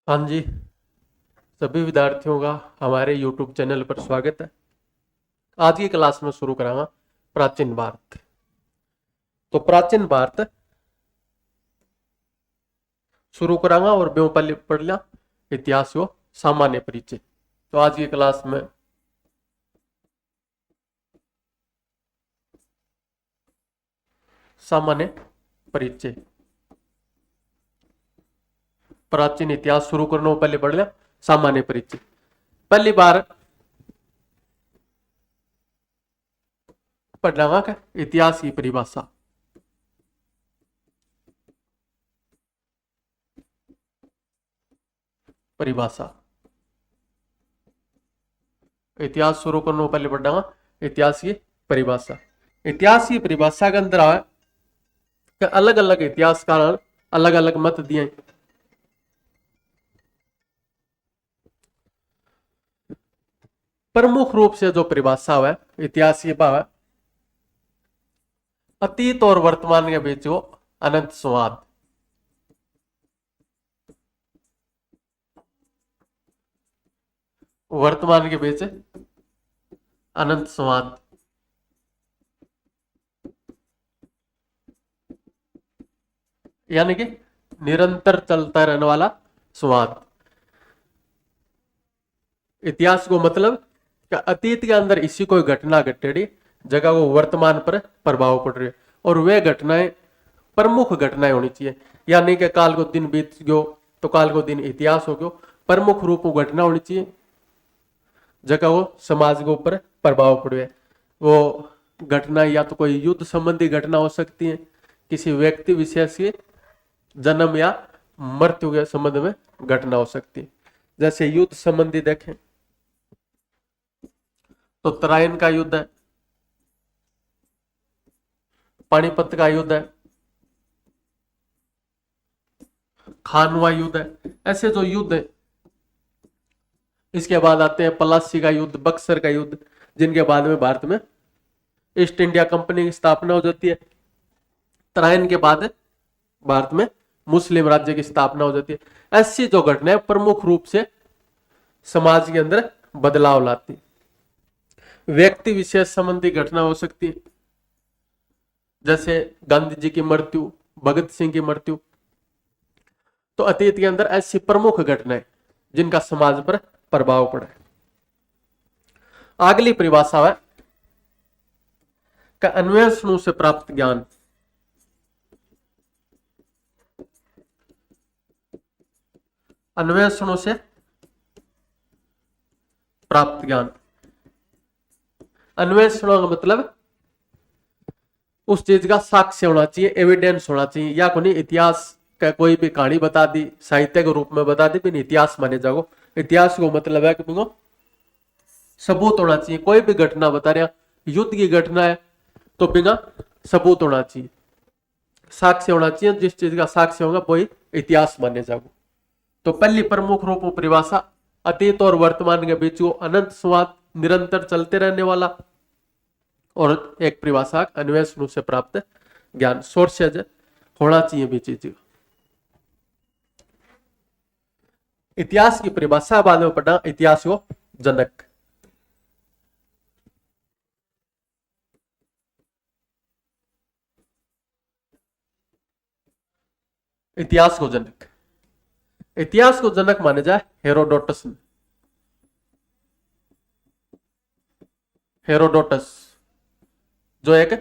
हाँ जी, सभी विद्यार्थियों का हमारे YouTube चैनल पर स्वागत है। आज की क्लास में शुरू करांगा प्राचीन भारत। तो प्राचीन भारत शुरू करांगा और ब्यों पहले पढ़ लिया इतिहास को सामान्य परिचय। तो आज की क्लास में सामान्य परिचय, प्राचीन इतिहास शुरू करने पहले पढ़ लिया सामान्य परिचय। पहली बार पढ़ना का इतिहास की परिभाषा। परिभाषा इतिहास शुरू करने पहले पढ़ना इतिहास की परिभाषा। इतिहास की परिभाषा के अंदर आए कि अलग अलग इतिहासकार अलग अलग मत दिए। प्रमुख रूप से जो परिभाषा है इतिहास की भाव है अतीत और वर्तमान के बीच वो अनंत संवाद। वर्तमान के बीच अनंत संवाद, यानी कि निरंतर चलता रहने वाला संवाद। इतिहास को मतलब कि अतीत के अंदर इसी कोई घटना घटेड़ी जगह वो वर्तमान पर प्रभाव पड़ रही है और वे घटनाएं प्रमुख घटनाएं होनी चाहिए। यानी कि काल को दिन बीत गयो तो काल को दिन इतिहास हो गयो। प्रमुख रूप घटना होनी चाहिए जगह वो समाज के ऊपर प्रभाव पड़े। वो घटना या तो कोई युद्ध संबंधी घटना हो सकती है, किसी व्यक्ति विशेष के जन्म या मृत्यु के संबंध में घटना हो सकती है। जैसे युद्ध संबंधी देखें तो तराइन का युद्ध है, पानीपत का युद्ध है, खानवा युद्ध है। ऐसे जो युद्ध है, इसके बाद आते हैं पलासी का युद्ध, बक्सर का युद्ध, जिनके बाद में भारत में ईस्ट इंडिया कंपनी की स्थापना हो जाती है। तराइन के बाद भारत में मुस्लिम राज्य की स्थापना हो जाती है। ऐसी जो घटनाएं प्रमुख रूप से समाज के अंदर बदलाव लाती, व्यक्ति विशेष संबंधी घटना हो सकती है, जैसे गांधी जी की मृत्यु, भगत सिंह की मृत्यु। तो अतीत के अंदर ऐसी प्रमुख घटनाएं जिनका समाज पर प्रभाव पड़ा है। अगली परिभाषा है का अन्वेषणों से प्राप्त ज्ञान। अन्वेषणों से प्राप्त ज्ञान, अन्वेषणों का मतलब उस चीज का साक्ष्य होना चाहिए, एविडेंस होना चाहिए। या कोई इतिहास का कोई भी कहानी बता दी, साहित्य के रूप में बता दी, फिर इतिहास माने जाओ। इतिहास को मतलब है कि सबूत होना चाहिए। कोई भी घटना बता रहा, युद्ध की घटना है तो बिना सबूत होना चाहिए, साक्ष्य होना चाहिए। जिस चीज का साक्ष्य होगा वही इतिहास माने जाओ। तो पहली प्रमुख रूप परिभाषा अतीत और वर्तमान के बीच वो अनंत संवाद, निरंतर चलते रहने वाला। और एक परिभाषा अन्वेषण से प्राप्त ज्ञान, सोर्सेज होना चाहिए भी चीज। इतिहास की परिभाषा बाद में पढ़ना इतिहास को जनक। इतिहास को जनक, इतिहास को जनक माने जाए हेरोडोटस। हेरोडोटस जो एक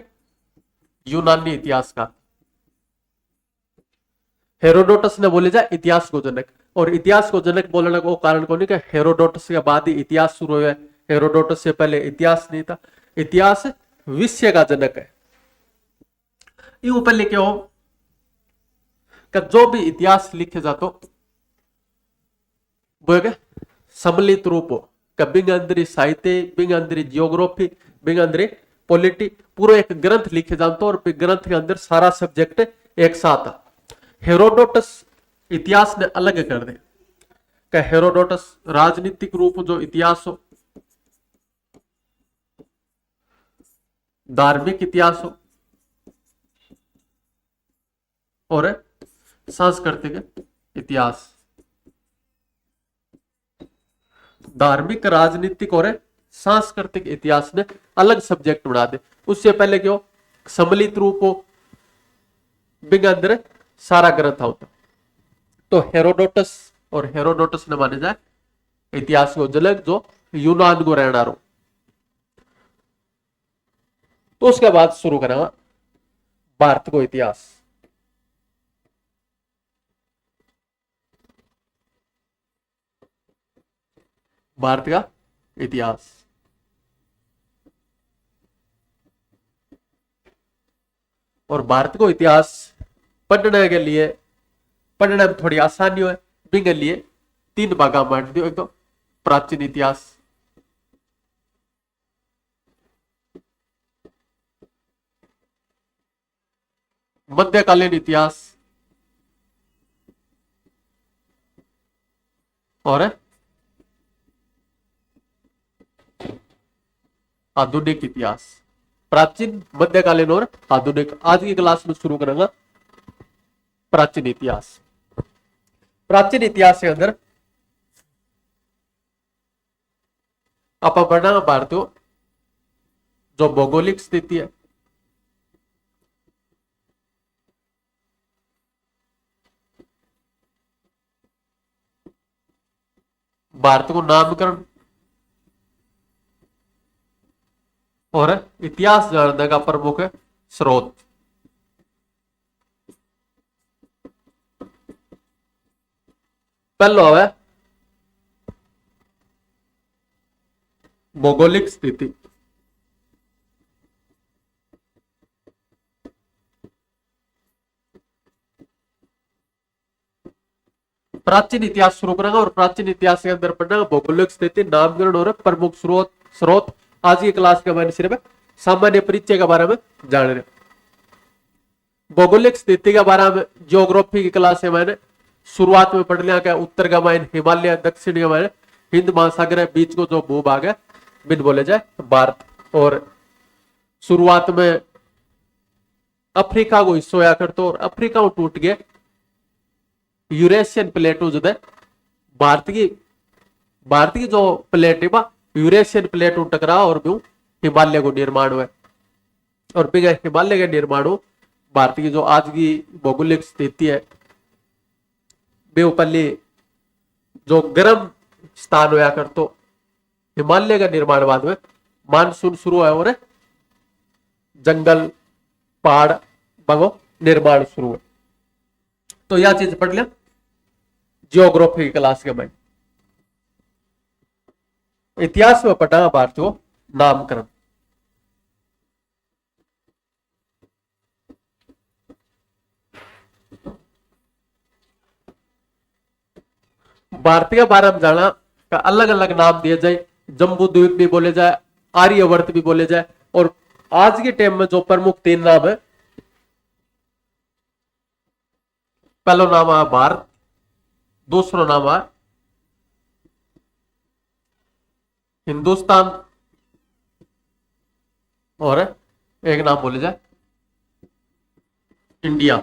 यूनानी इतिहासकार, हेरोडोटस ने बोले जाए इतिहास को जनक। और इतिहास को जनक बोलने का कारण कौन है कि हेरोडोटस के बाद ही इतिहास शुरू हुआ है। हेरोडोटस से पहले इतिहास नहीं था। इतिहास विषय का जनक है। यूं पहले क्या हो कि जो भी इतिहास लिखे जातो वो एक सम्मिलित रूप हो, बिंग अंदर साहित्य, बिंग अंदर जियोग्राफी, बिंग अंदर पॉलिटी, पूरा एक ग्रंथ लिखे जाते और ग्रंथ के अंदर सारा सब्जेक्ट एक साथ। हेरोडोटस इतिहास ने अलग कर दे कि हेरोडोटस राजनीतिक रूप जो इतिहास हो, धार्मिक इतिहास हो और सांस्कृतिक इतिहास। धार्मिक, राजनीतिक और सांस्कृतिक इतिहास ने अलग सब्जेक्ट बना दे। उससे पहले क्यों सम्मिलित रूप हो बिग अंदर सारा ग्रंथ होता। तो हेरोडोटस ने माने जाए इतिहास को जनक जो यूनान को रहना रो। तो उसके बाद शुरू करेंगे भारत को इतिहास। भारत का इतिहास और भारत को इतिहास पढ़ने के लिए पढ़ने में थोड़ी आसानी हो बिके लिए 3 भागा बांट दियो। एक तो प्राचीन इतिहास, मध्यकालीन इतिहास और आधुनिक इतिहास। प्राचीन, मध्यकालीन और आधुनिक। आज की क्लास में शुरू करेंगे प्राचीन इतिहास। प्राचीन इतिहास के अंदर आप पढ़ना भारत को जो भौगोलिक स्थिति है, भारत को नामकरण और इतिहास जानने का प्रमुख स्रोत। पहला है भौगोलिक स्थिति। प्राचीन इतिहास शुरू करेंगे और प्राचीन इतिहास के अंदर पढ़ना भौगोलिक स्थिति, नामकरण और प्रमुख स्रोत। आज की क्लास के बारे में सिर्फ सामान्य परिचय के बारे में जान रहे। भौगोलिक स्थिति के बारे में ज्योग्राफी की क्लास है मैंने शुरुआत में पढ़ लिया। क्या उत्तर का मायने हिमालय, दक्षिण का मायने हिंद महासागर है, बीच को जो भूभाग है बिन बोले जाए भारत। और शुरुआत में अफ्रीका को हिस्सा होया करते और अफ्रीका को टूट गए यूरेशियन प्लेटो जो है भारत की जो प्लेट है यूरेशियन प्लेट टकरा और भी हिमालय को निर्माण हुआ। और फिर हिमालय का निर्माण हो भारत की जो आज की भौगोलिक स्थिति है बेउपल्ली जो गर्म स्थान होया कर तो हिमालय का निर्माण बाद में मानसून शुरू है और जंगल पहाड़ बगो निर्माण शुरू है। तो यह चीज पढ़ लिया जियोग्राफी की क्लास के में। इतिहास में पढ़ा भारत को नामकरण। भारत के बारे में जाना का अलग अलग नाम दिए जाए। जम्बू द्वीप भी बोले जाए, आर्यवर्त भी बोले जाए। और आज के टाइम में जो प्रमुख 3 नाम है, पहला नाम है भारत, दूसरा नाम है हिंदुस्तान और एक नाम बोले जाए इंडिया।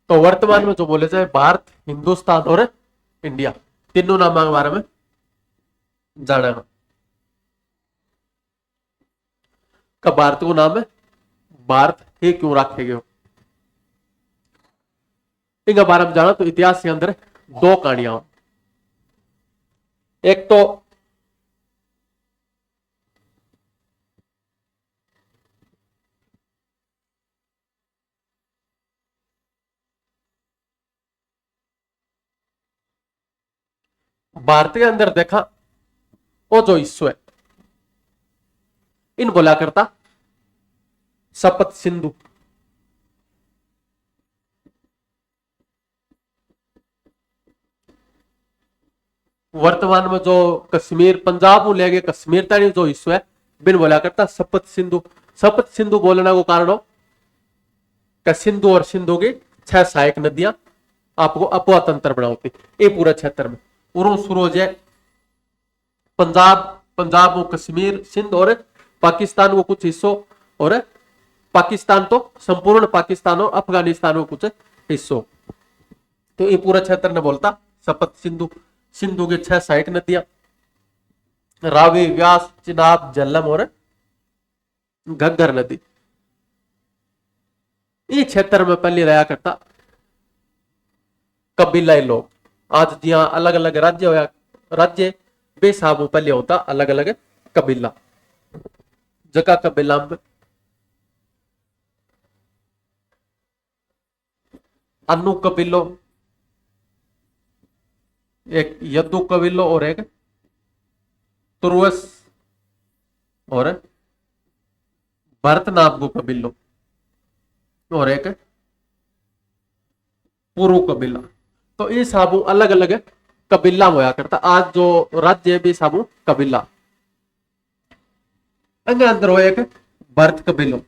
तो वर्तमान में जो बोले जाए भारत, हिंदुस्तान और इंडिया, तीनों नाम के बारे में जानेगा। का भारत को नाम है भारत ही क्यों रखे गए इनके बारे में जाना। तो इतिहास के अंदर 2 कहानियां। एक तो भारत के अंदर देखा वो जो हिस्सों है इन बोला करता सप्त सिंधु। वर्तमान में जो कश्मीर, पंजाब को ले गए कश्मीर तक जो हिस्सा है बिन बोला करता सप्त सिंधु। सप्त सिंधु बोलने को कारण हो कि सिंधु और सिंधु की 6 सहायक नदियां आपको अपवा तंत्र बनाती ये पूरे क्षेत्र में। उर्व शुरू हो जाए पंजाब को कश्मीर, सिंध और पाकिस्तान को कुछ हिस्सों और पाकिस्तान तो संपूर्ण पाकिस्तान और अफगानिस्तान को कुछ हिस्सों। तो ये पूरा क्षेत्र ने बोलता सप्त सिंधु। सिंधु की 6 साइट नदियां, रावी, व्यास, चिनाब, झेलम और घग्गर नदी। इस क्षेत्र में पहले रहा करता कबीलाई लोग। आज जिया अलग अलग राज्य होया, राज्य बेसाबू पहले होता अलग अलग कबीला। जगह कबीला में अन्नू कबीलो, एक यदु कबीलो और एक तुर्वस और भरत नाम को कबीलो और एक पूर्व कबीला। तो ये साबू अलग अलग कबीला होया करता। आज जो राज्य भी साबू कबीला अंदर हो एक भरत कबीलो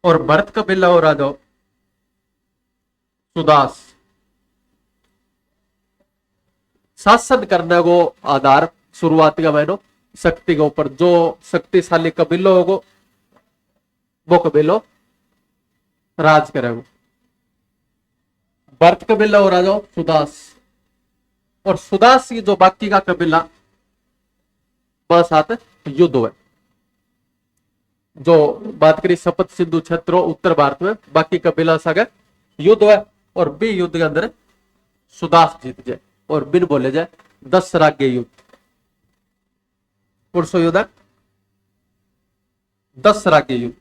और भरत कबीला और आ जाओ सुदास। शासन करने को आधार शुरुआती का महीनों शक्ति के ऊपर, जो शक्तिशाली कबीलो होगो वो कबीलो राज करेगो। भरत कबीला और आ जाओ सुदास, और सुदास की जो बाकी का कबीला बस साथ युद्ध हुए। जो बात करी सपत सिंधु क्षेत्रों उत्तर भारत में बाकी कबीला सागे युद्ध हुए और बी युद्ध के अंदर सुदास जीत जाए और बिन बोले जाए 10 राज्य युद्ध। पुरुषो युद्ध 10 राज्य युद्ध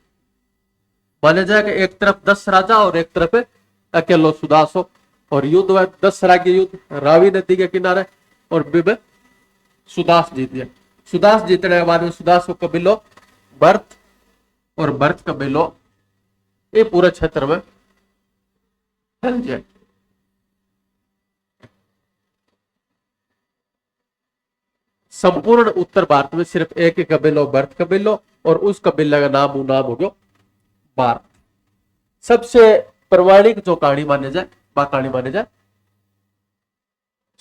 माने जाए कि एक तरफ 10 राजा और एक तरफ अकेलो सुदास हो और युद्ध हुआ 10 राज्य युद्ध रावी नदी के किनारे और बिब सुदास जीत गया। सुदास जीतने के बाद में सुदास को कबीलो भरत और भरत कबीलो ये पूरे क्षेत्र में फैल जाए। संपूर्ण उत्तर भारत में सिर्फ एक ही कबीलो भरत कबीलो और उस कबीले का नाम हो गया भारत। सबसे प्रमाणिक जो कहानी माने जाए कहानी माने जाए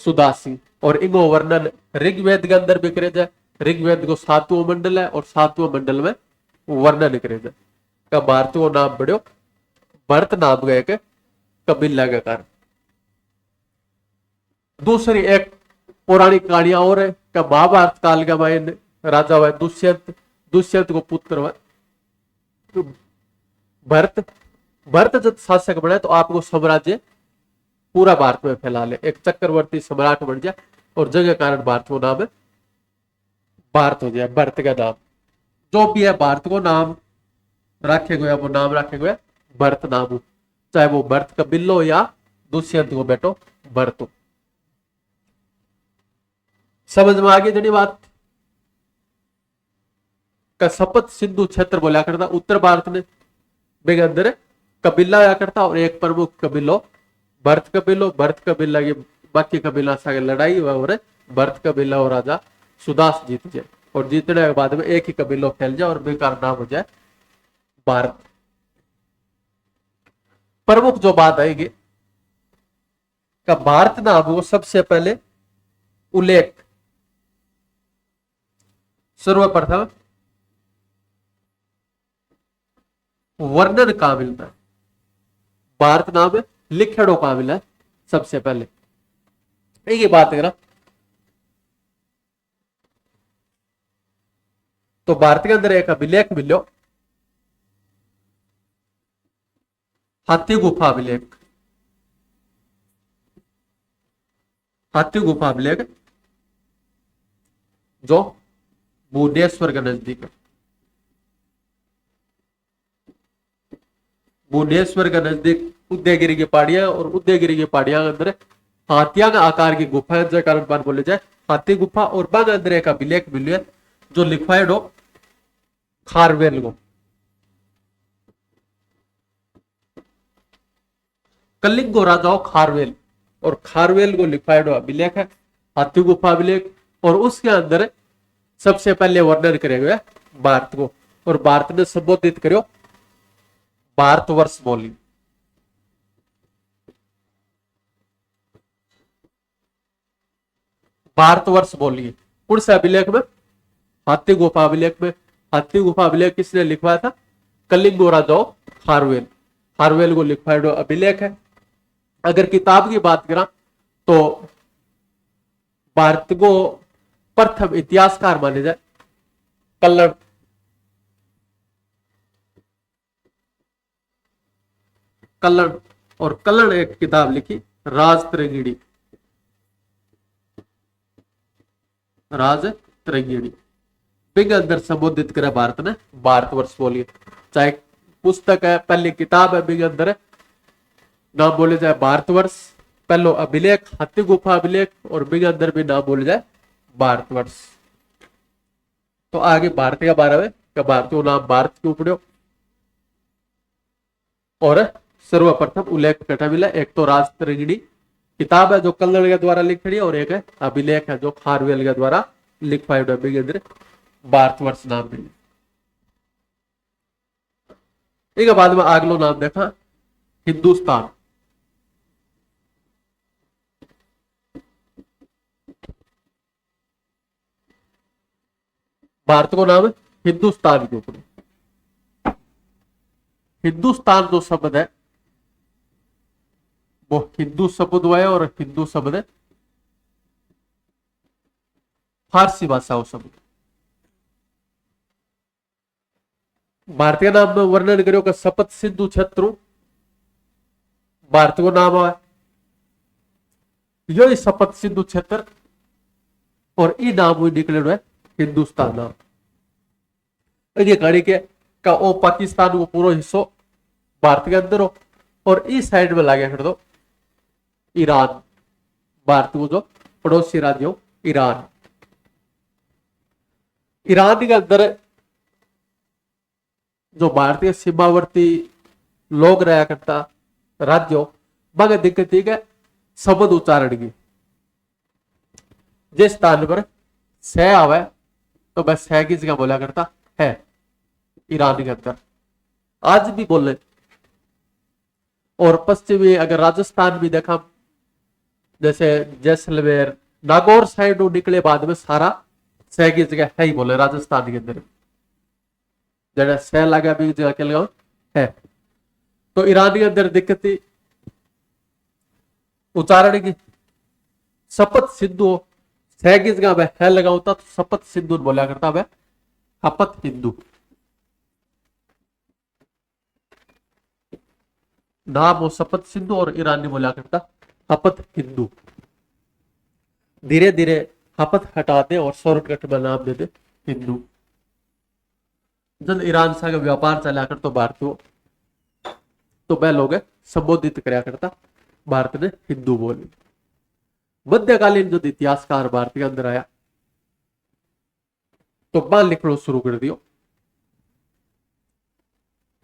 सुदासी और इनको वर्णन ऋग्वेद के अंदर भी करे जाए। ऋग्वेद को 7वां मंडल है और 7वें मंडल में वर्णन करे जाए का भारत को नाम बढ़ो भरत नाम गए के कबीला के कारण। दूसरी एक पौराणिक कहानियां और है का महाभारत काल का मायने राजा हुआ दुष्यंत, दुष्यंत को पुत्र हुआ भरत। भरत जब शासक बने तो आपको साम्राज्य पूरा भारत में फैला ले, एक चक्रवर्ती सम्राट बन जाए और जगह कारण भारत को नाम है भारत हो जाए। भरत का नाम जो भी है भारत को नाम रखे गए वो नाम रखे गए भरत नाम हो, चाहे वो भरत कबीलो या दुष्यंत को बेटो भरत हो। समझ में आ गई जनी बात का सपत सिंधु क्षेत्र बोला करता उत्तर भारत में बेग अंदर कबीला आया करता और एक प्रमुख कबीलो भरत कबीलो। भरत कबीला की बाकी कबीला से लड़ाई हुआ और भरत कबीला और राजा सुदास जीत जाए और जीतने के बाद में एक ही कबीलो फैल जाए और बेकार नाम हो जाए भारत। प्रमुख जो बात आएगी का भारत नाम वो सबसे पहले उल्लेख सर्वप्रथम वर्णन कहां मिलता है, भारत नाम लिखड़ो कहां मिला है सबसे पहले एक बात है ना। तो भारत के अंदर एक अभिलेख मिलो हाथी गुफा अभिलेख। हाथी गुफा अभिलेख जो भुवनेश्वर के नजदीक है। भुवनेश्वर के नजदीक उदयगिरी की पहाड़ियां और उदयगिरी की पहाड़ियां के अंदर हाथिया का आकार की गुफा है जो कारण बात बोले जाए हाथी गुफा। और बाद अंदर एक अभिलेख मिले जो लिखवाइड हो खारवेल को। कलिंगो राजाओ खारवेल और खारवेल को लिखवाइड अभिलेख है हाथी गुफा अभिलेख। और उसके अंदर सबसे पहले वर्णन करे गए भारत को और भारत ने संबोधित करो भारतवर्ष बोली। भारतवर्ष बोलिए कौन से अभिलेख में, हाथी गुफा अभिलेख में। हाथी गुफा अभिलेख किसने लिखवाया था, कलिंगो राजाओ खारवेल। खारवेल को लिखवाया अभिलेख है। अगर किताब की बात करा तो भारत को प्रथम इतिहासकार माने जाए कल्लण। कल्लण, और कल्लण एक किताब लिखी राजतरंगिणी। राजतरंगिणी बिग अंदर संबोधित करे भारत ने भारतवर्ष बोलिए। चाहे पुस्तक है, पहली किताब है बिग अंदर नाम बोले जाए भारतवर्ष, पहलो अभिलेख हाथी गुफा अभिलेख, और बिग अंदर भी नाम बोले जाए भारतवर्ष। तो आगे भारत के बारे में भारत को नाम भारत क्यों पड़ो, और सर्वप्रथम उल्लेख कटा मिला। एक तो राजतरंगिणी किताब है जो कल्लण के द्वारा लिखी है, और एक है अभिलेख है जो खारवेल के द्वारा लिखवाई बिग अंदर भारतवर्ष नाम मिले। एक बाद में अगलो नाम देखा हिंदुस्तान। भारत को नाम हिंदुस्तान के ऊपर। हिंदुस्तान जो शब्द है वो हिंदू शब्द है, और हिंदू शब्द है फारसी भाषा हो शब्द। भारतीय नाम में वर्णन करो का सपत सिंधु क्षेत्र भारत को नाम है, यो सपत सिंधु क्षेत्र, और ई नाम हुई निकले है हिंदुस्तान नाम। ये कहानी के का ओ पाकिस्तान को पूरा हिस्सो भारत के अंदर हो, और इस साइड में लागे कर दो ईरान, भारत को जो पड़ोसी राज्य हो ईरान। ईरान के अंदर जो भारतीय सीमावर्ती लोग रहा करता राज्यों मगर दिक्कत थी कि शब्द उच्चारण की। जिस स्थान पर स आवे तो वह स की जगह बोला करता है ईरान के अंदर, आज भी बोले। और पश्चिमी अगर राजस्थान भी देखा, जैसे जैसलमेर नागौर साइड निकले बाद में सारा स की जगह है ही बोले राजस्थान के अंदर, जरा स लगा भी जगह के लगाओ है। तो ईरान के अंदर दिक्कत थी उच्चारण की। शपथ सिंधु स की जगह वह है लगा होता तो शपथ सिंधु बोला करता वह हपत हिंदू। नाम हो शपथ सिंधु और ईरानी बोला करता हपत हिंदू। धीरे धीरे हपत हटाते और शॉर्टकट में नाम देते हिंदू। जब ईरान से व्यापार चला कर तो भारत को तो वह लोग संबोधित कराया करता भारत ने हिंदू बोली। मध्यकालीन जो इतिहासकार भारत के अंदर आया तो बाल लिखना शुरू कर दियो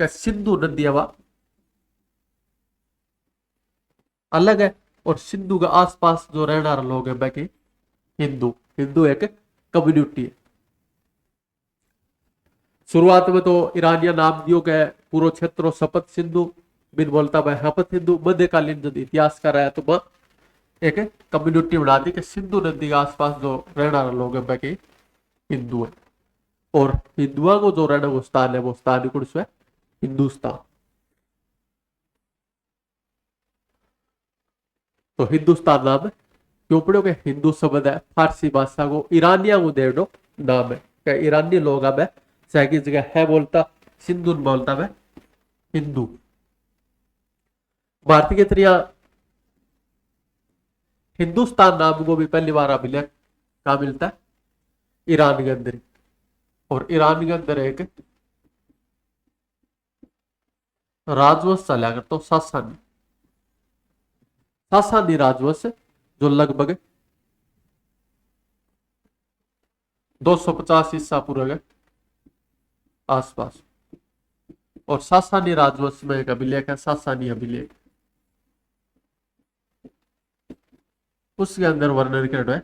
कि सिंधु नदियावा अलग है, और सिंधु के आसपास जो रहने वाले लोग हैं बाकी हिंदू। हिंदू एक कम्युनिटी है। शुरुआत में तो ईरानिया नाम दियो के पूरा क्षेत्र शपथ सिंधु बिन बोलता भाई हपत हिंदू। मध्यकालीन जो इतिहासकार आया तो वह एक कम्युनिटी बना दी कि सिंधु नदी के आसपास जो रहने वाले लोग हैं बाकी हिंदू है, और हिंदुओं को जो रहना वो स्थान है वो स्थान कुछ है हिंदुस्तान। तो हिंदुस्तान नाम क्यों पड़ो कि हिंदू शब्द है फारसी भाषा को ईरानिया को दे दो नाम है क्या ईरानी लोग अब है की जगह है बोलता सिंधु बोलता है हिंदू। भारतीय के तरिया हिंदुस्तान नाम को भी पहली बार अभिलेख कहा मिलता है ईरान के अंदर, और ईरान के अंदर एक राजवंश चला कर तो सासानी सासानी राजवंश जो लगभग 250 ईसा पूर्व के आसपास, और सासानी राजवंश में एक अभिलेख है सासानी अभिलेख, उसके अंदर वर्णन कर रहा है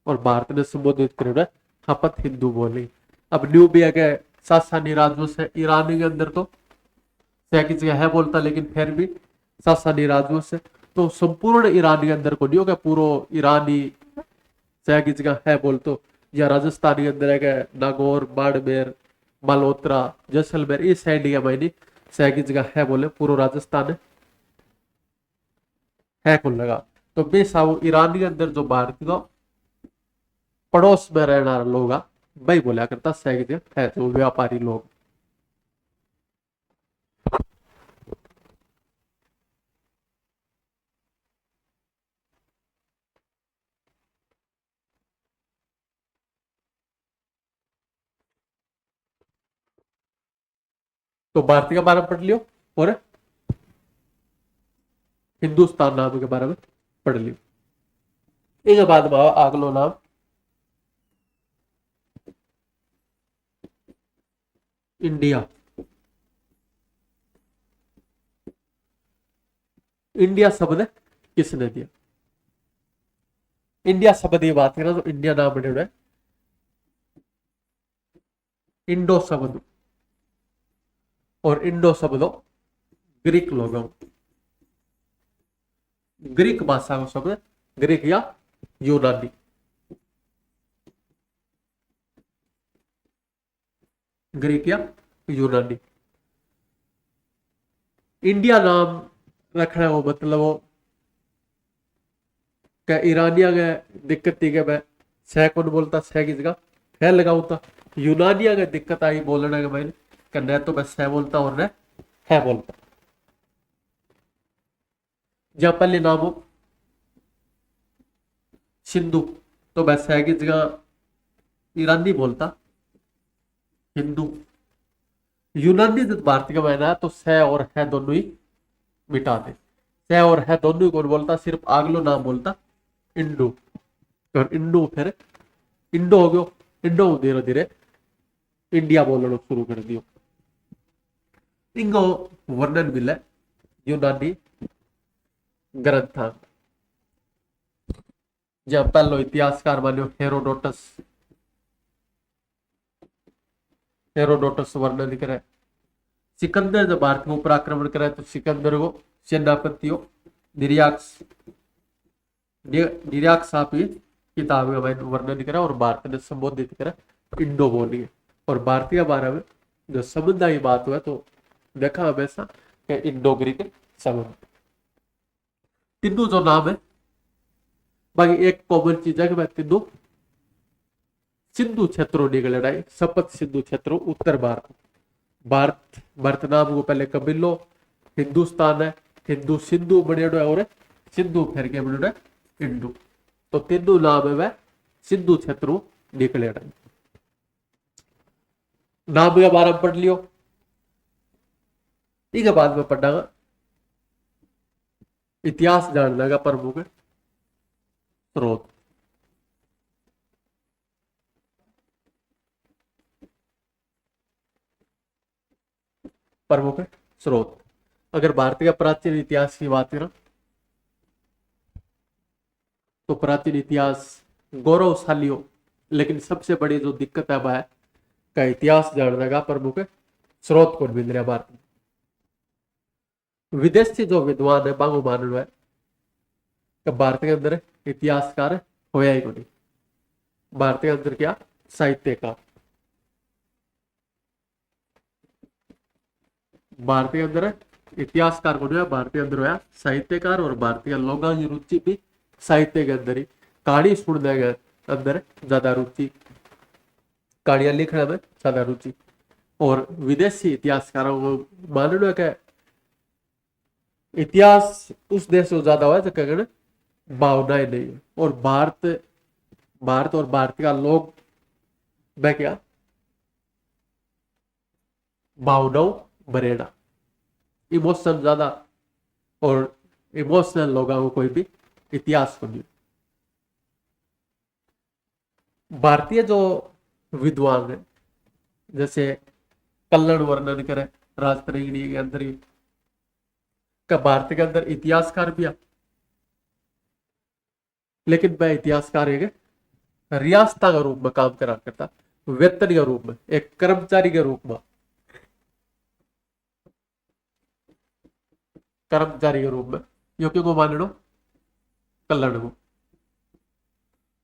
और भारत ने संबोधित कर रहा है हपत हिंदू बोली। अब न्यू भी है सासानी राजवंश है ईरानी के अंदर तो की जगह है बोलता, लेकिन फिर भी सासानी राजवंश है तो संपूर्ण ईरान के अंदर को नहीं होगा पूरा ईरानी की जगह है बोल तो, या राजस्थान के अंदर है नागौर बाड़मेर मालहोत्रा जैसलमेर इस साइड या मायने की जगह है बोले पूरा राजस्थान है कुल लगा। तो बेसाओ ईरान के अंदर जो भारत का पड़ोस में रहने वाला लोग भाई बोला करता सह है जो व्यापारी लोग। तो भारतीय के बारे में पढ़ लियो और हिंदुस्तान नाम के बारे में पढ़ लियो। एक बाद में अगलो नाम इंडिया। इंडिया शब्द किसने दिया? इंडिया शब्द की बात करें तो इंडिया नाम बने हुए इंडो शब्द, और इंडो शब्दों ग्रीक लोगों, ग्रीक भाषा का शब्द, ग्रीक या यूनानी। ग्रीक या यूनानी। इंडिया नाम रखने को मतलब वो क्या ईरानिया के दिक्कत थी कि मैं सह कौन बोलता, सह की जगह है लगाऊ था। यूनानिया के दिक्कत आई बोलने के मैंने न तो मैं सह बोलता और न है बोलता। जहां पहले नाम हो सिंधु, तो मैं सह की जगह ईरानी बोलता हिंदू। यूनानी जब भारतीय का मैंने है तो सह और है दोनों ही मिटा दे। सह और है दोनों ही कौन बोलता, सिर्फ आगलो नाम बोलता इंडो। और इंडो फिर इंडो हो गयो, इंडो धीरे धीरे इंडिया बोलना शुरू कर दियो। इंगो वर्णन मिले यूनानी ग्रंथ, जहां पहलो इतिहासकार मान्यो हेरोडोटस। हेरोडोटस वर्णन करे सिकंदर जब भारत के ऊपर आक्रमण करे तो सिकंदर को सेनापतियों निर्याक्स आप किताब में वर्णन करा और भारत ने संबोधित करा इंडो बोलिए। और भारतीय बारे में जो संबंध की बात हुआ तो देखा हमेशा कि इंडो ग्रीक संबंध। तीनों जो नाम है, बाकी एक कॉमन चीज है कि मैं तीनों सिंधु क्षेत्रों निकले रहा, सपत सिंधु क्षेत्रों उत्तर भारत। भारत भारत नाम को पहले कबीलो हिंदुस्तान है, हिंदू सिंधु बने और सिंधु फिर के बने इंडो। तो तीनों नाम है वह सिंधु क्षेत्रों निकले रहे। नाम के बारे में पढ़ लियो। इसके बाद में पढ़ना इतिहास जानने का प्रमुख स्रोत। प्रमुख स्रोत अगर भारतीय प्राचीन इतिहास की बात करें तो प्राचीन इतिहास गौरवशाली हो, लेकिन सबसे बड़ी जो दिक्कत है वह का इतिहास जानने का प्रमुख स्रोत को मिल रहा है भारत में। विदेशी जो विद्वान है बांगो मान है कि भारत के अंदर इतिहासकार होया ही नहीं। भारत के अंदर क्या साहित्यकार, भारतीय अंदर इतिहासकार को जो भारतीय अंदर होया साहित्यकार। और भारतीय लोगों की रुचि भी साहित्य के अंदर ही, कहानी सुनने के अंदर ज्यादा रुचि, कहानियां लिखने में ज्यादा रुचि। और विदेशी इतिहासकारों को मानना है कि इतिहास उस देश से ज्यादा हुआ है जो भावनाएं नहीं है। और भारत और भारत का लोग मैं क्या भावनाओं बरेड़ा, इमोशन ज्यादा, और इमोशनल लोगों को कोई भी इतिहास को नहीं। भारतीय जो विद्वान है जैसे कल्लण वर्णन करे राजतरंगिणी के अंदर ही का भारत के अंदर इतिहासकार भी है, लेकिन वह इतिहासकार एक रियासता के रूप में काम करा करता, वेतन के रूप में, एक कर्मचारी के रूप में, कर्मचारी के रूप में यो क्यों को मान लो कल्लण को।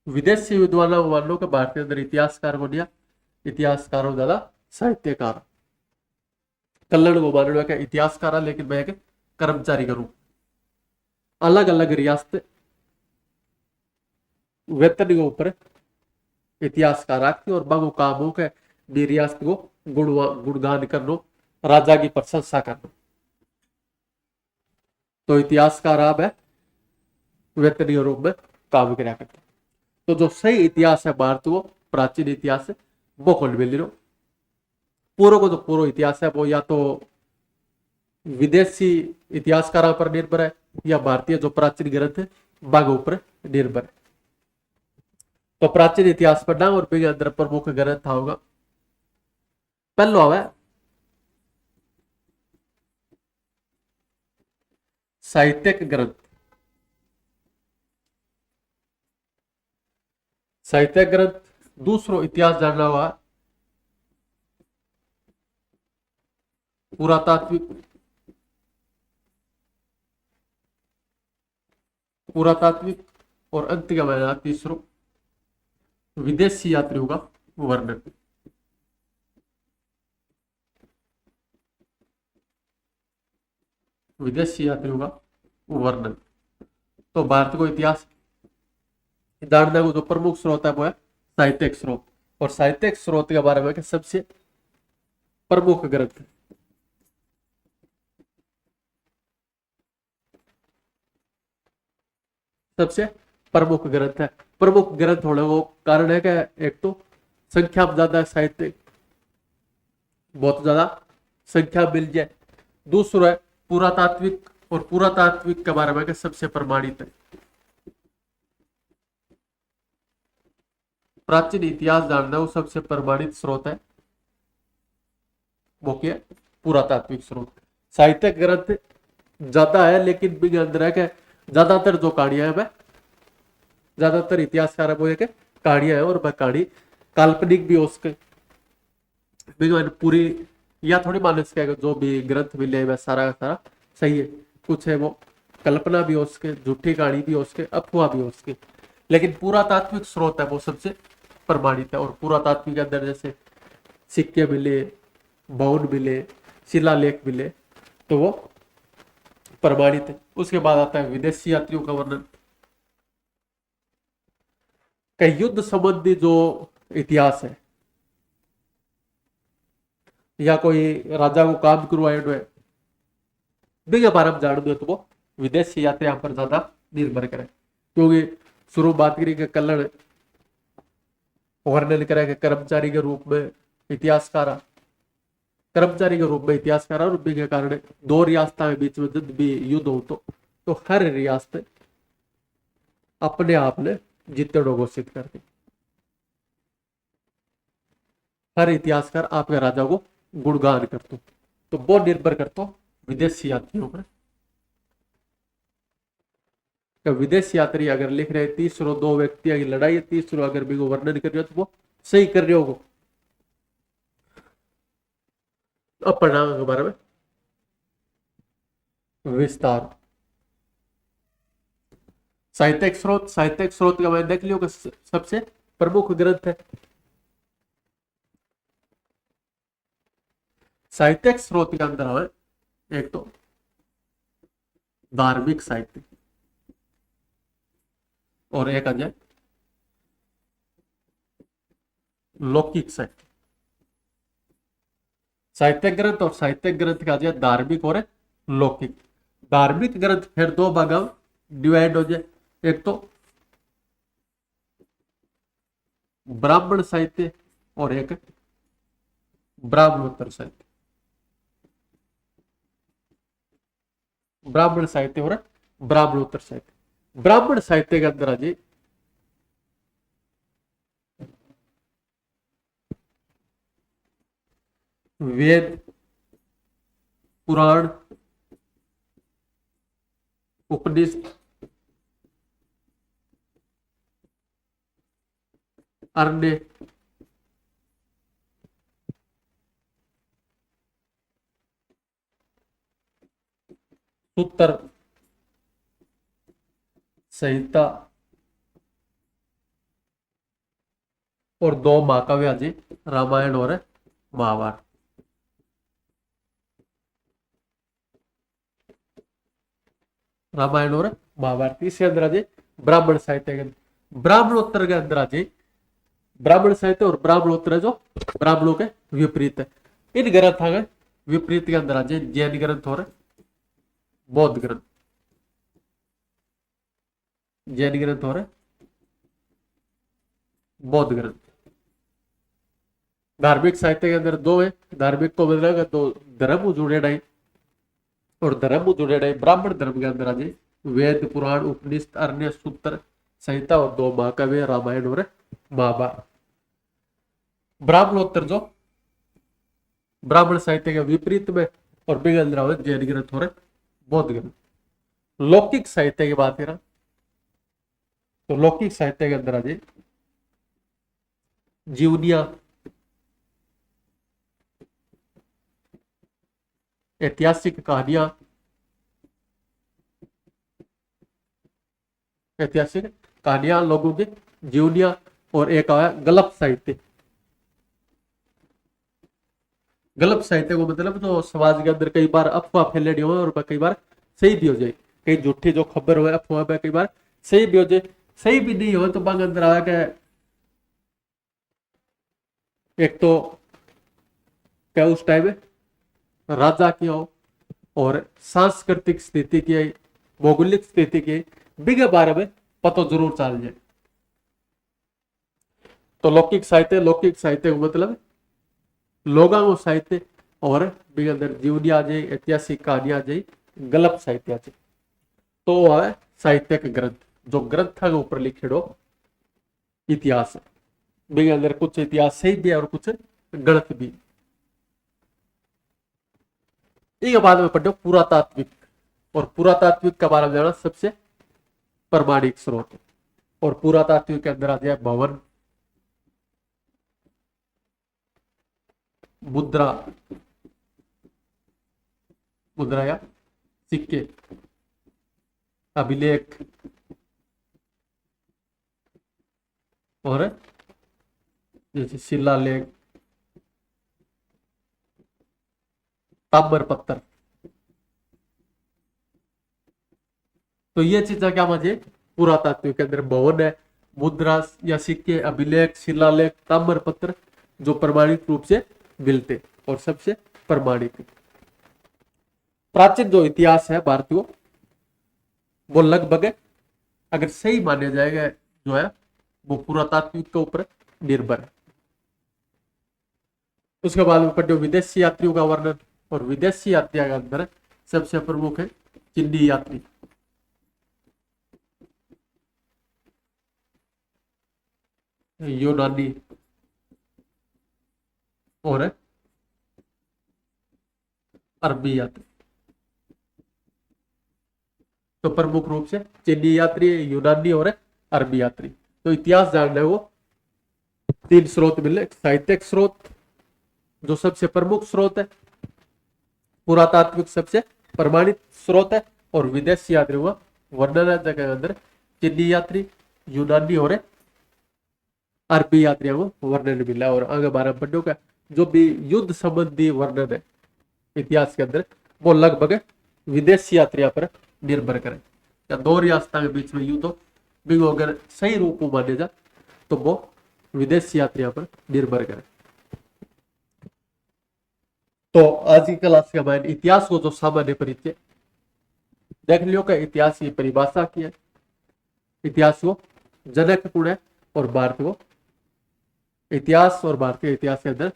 विदेशी विद्वानों को मान लो कि भारतीय अंदर इतिहासकार को दिया, इतिहासकारों ज्यादा साहित्यकार। कल्लण को मान लो कि इतिहासकार है लेकिन मैं कर्मचारी के रूप, अलग अलग रियासत वेतन के ऊपर इतिहासकार आती और बागो काम हो के भी रियासत को गुणगान करनो, राजा की प्रशंसा करनो। तो इतिहासकार आप है वेतनीय रूप में काम कराया करते। तो जो सही इतिहास है भारत को प्राचीन इतिहास है वो कौन मिल लो पूर्व को, जो पूर्व इतिहास है वो या तो विदेशी इतिहासकारों पर निर्भर है या भारतीय जो प्राचीन ग्रंथ है बागों पर निर्भर है। तो प्राचीन इतिहास पर नाम और के अंदर प्रमुख ग्रंथ होगा। पहलो है साहित्यिक ग्रंथ। साहित्यिक ग्रंथ। दूसरो इतिहास जानना हुआ पुरातात्विक। पुरातात्विक और अंत का महीना तीसरो विदेशी यात्रियों का वर्णन। विदेशी यात्रियों का वर्णन। तो भारत को इतिहास जानने को जो प्रमुख स्रोत है वो है साहित्यिक स्रोत। और साहित्यिक स्रोत के बारे में सबसे प्रमुख ग्रंथ, सबसे प्रमुख ग्रंथ है। प्रमुख ग्रंथ होने को कारण है कि एक तो संख्या में ज्यादा साहित्य, बहुत ज्यादा संख्या मिल जाए। दूसरा है पुरातात्विक, और पुरातात्विक के बारे में सबसे प्रमाणित है। प्राचीन इतिहास जानना वो सबसे प्रमाणित स्रोत है वो क्या पुरातात्विक स्रोत। साहित्यिक ग्रंथ ज्यादा है लेकिन बिग अंदर है कि ज्यादातर जो कहानियां है वह ज्यादातर इतिहासकार है वो है कि कहानियां है, और वह कहानी काल्पनिक भी हो उसके पूरी या थोड़ी मानस के जो भी ग्रंथ मिले वह सारा का सारा सही है। कुछ है वो कल्पना भी हो उसके, झूठी कहानी भी हो उसके, अफवाह भी हो उसके, लेकिन पुरातात्विक स्रोत है वो सबसे प्रमाणित है। और पुरातात्विक के अंदर जैसे सिक्के मिले, भवन मिले, शिलालेख मिले तो वो प्रमाणित है। उसके बाद आता है विदेशी यात्रियों का वर्णन। कई युद्ध संबंधी जो इतिहास है या कोई राजा को काम करवाए बिग बारे में जान दो तो वो विदेशी यात्रा यहाँ पर ज्यादा निर्भर करे, क्योंकि शुरू बात करी के कल्याण वर्णन करेगा कर्मचारी के रूप में इतिहासकार, कर्मचारी के रूप में इतिहासकार, और के कारण दो रियासतों के बीच में जब भी युद्ध हो तो हर रियासत अपने आप ने जीतने घोषित कर दी। हर इतिहासकार आपके राजा को गुणगान करते, तो वो निर्भर करता विदेशी यात्रियों पर। विदेश यात्री अगर लिख रहे तीसरो दो व्यक्तियों की लड़ाई, तीसरो अगर भी वर्णन कर रहे हो तो वो सही कर रहे हो। अब परिणाम के बारे में विस्तार। साहित्यिक स्रोत। साहित्यिक स्रोत का मैं देख लियो सबसे प्रमुख ग्रंथ है। साहित्यिक स्रोत के अंदर है एक तो धार्मिक साहित्य और एक आ जाए लौकिक साहित्य। साहित्यिक ग्रंथ और साहित्यिक ग्रंथ का जाए धार्मिक और लौकिक। धार्मिक ग्रंथ फिर दो भाग डिवाइड हो जाए, एक तो ब्राह्मण साहित्य और एक ब्राह्मणोत्तर साहित्य। ब्राह्मण साहित्य और ब्राह्मणोत्तर साहित्य। ब्राह्मण साहित्य के अंदर आज वेद, पुराण, उपनिषद, अन्य सूत्र, संहिता और दो महाकाव्य जी रामायण और महाभारत। रामायण और महाभारत इसके अंदर आज ब्राह्मण साहित्य के अंदर। ब्राह्मणोत्तर के अंदर आज ब्राह्मण साहित्य और ब्राह्मणोत्तर जो ब्राह्मणों के विपरीत है। इन ग्रंथ आ गए विपरीत के अंदर आ जाए जैन ग्रंथ और बौद्ध ग्रंथ। जैन ग्रंथ और बौद्ध ग्रंथ। धार्मिक साहित्य के अंदर दो है, धार्मिक को मतलब तो धर्म जुड़ेड़ा और धर्म जुड़ेड़ा ब्राह्मण धर्म के अंदर आ जाए वेद पुराण उपनिषद अन्य सूत्र संहिता और दो महाकाव्य रामायण और महाभारत। ब्राह्मणोत्तर जो ब्राह्मण साहित्य के विपरीत में और बिगल रहा है जैन ग्रंथ और बौद्ध ग्रंथ। लौकिक साहित्य की बात है तो लौकिक साहित्य के अंदर आ जाए जीवनिया, ऐतिहासिक कहानियां, ऐतिहासिक कहानियां लोगों की जीवनियां और एक आया गल्प साहित्य। गलत साहित्य को मतलब तो समाज के अंदर कई बार अफवाह फैलनी हो और कई बार सही भी हो जाए, कई झूठी जो खबर हो अफवाह पे कई बार सही भी हो जाए, सही भी नहीं हो तो बाग अंदर आया कि एक तो क्या उस टाइम राजा की हो और सांस्कृतिक स्थिति की भौगोलिक स्थिति की बिगे बारे में पता जरूर चल जाए। तो लौकिक साहित्य का मतलब लोगों को साहित्य और बिगे अंदर जीवनी आ जाए, ऐतिहासिक कहानी आ जाए, गलप साहित्य आ जाए। तो वह है साहित्यिक ग्रंथ जो ग्रंथ के ऊपर लिखे हो इतिहास है। बिगे अंदर कुछ इतिहास सही भी है और कुछ गलत भी। एक बाद में पढ़ो पुरातात्विक, और पुरातात्विक का बारे में जाना सबसे प्रमाणिक स्रोत। और पुरातात्विक के अंदर आ जाए भवन, मुद्रा, मुद्रा या सिक्के, अभिलेख और जैसे शिलालेख, ताम्र पत्थर। तो ये चीजें क्या मजे पुरातात्विक के अंदर भवन है, मुद्रा या सिक्के, अभिलेख, शिलालेख, ताम्र पत्थर जो प्रमाणिक रूप से मिलते और सबसे प्रमाणिक। प्राचीन जो इतिहास है भारतीय वो लगभग अगर सही माना जाएगा जो है वो पुरातात्विक के ऊपर निर्भर है। उसके बाद में पढ़ो विदेशी यात्रियों का वर्णन, और विदेशी यात्रियों के अंदर सबसे प्रमुख है चीनी यात्री, यूनानी और अरबी यात्री। तो प्रमुख रूप से चीनी यात्री, यूनानी और अरबी यात्री। तो इतिहास जानने को तीन स्रोत मिले, साहित्यिक स्रोत जो सबसे प्रमुख स्रोत है, पुरातात्विक सबसे प्रमाणित स्रोत है, और विदेशी यात्रियों का वर्णन है जगह के अंदर चीनी यात्री, यूनानी और अरबी यात्रियों को वर्णन मिला। और आगे बारह पढ़ो का जो भी युद्ध संबंधी वर्णन है इतिहास के अंदर वो लगभग विदेशी यात्रियों पर निर्भर करे। या दो रियासतों के बीच में युद्ध हो अगर सही रूप में माने जा तो वो विदेशी यात्रियों पर निर्भर करे। तो आज की क्लास के बाद इतिहास को जो सामान्य परिचय देख लियो का इतिहास की परिभाषा की है, इतिहास को जनक गुण है और भारत को इतिहास और भारतीय इतिहास के अंदर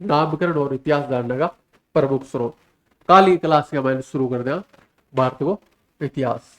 नामकरण और इतिहास जानने का प्रमुख स्रोत। कल की क्लास के बाद शुरू कर दिया भारत को इतिहास।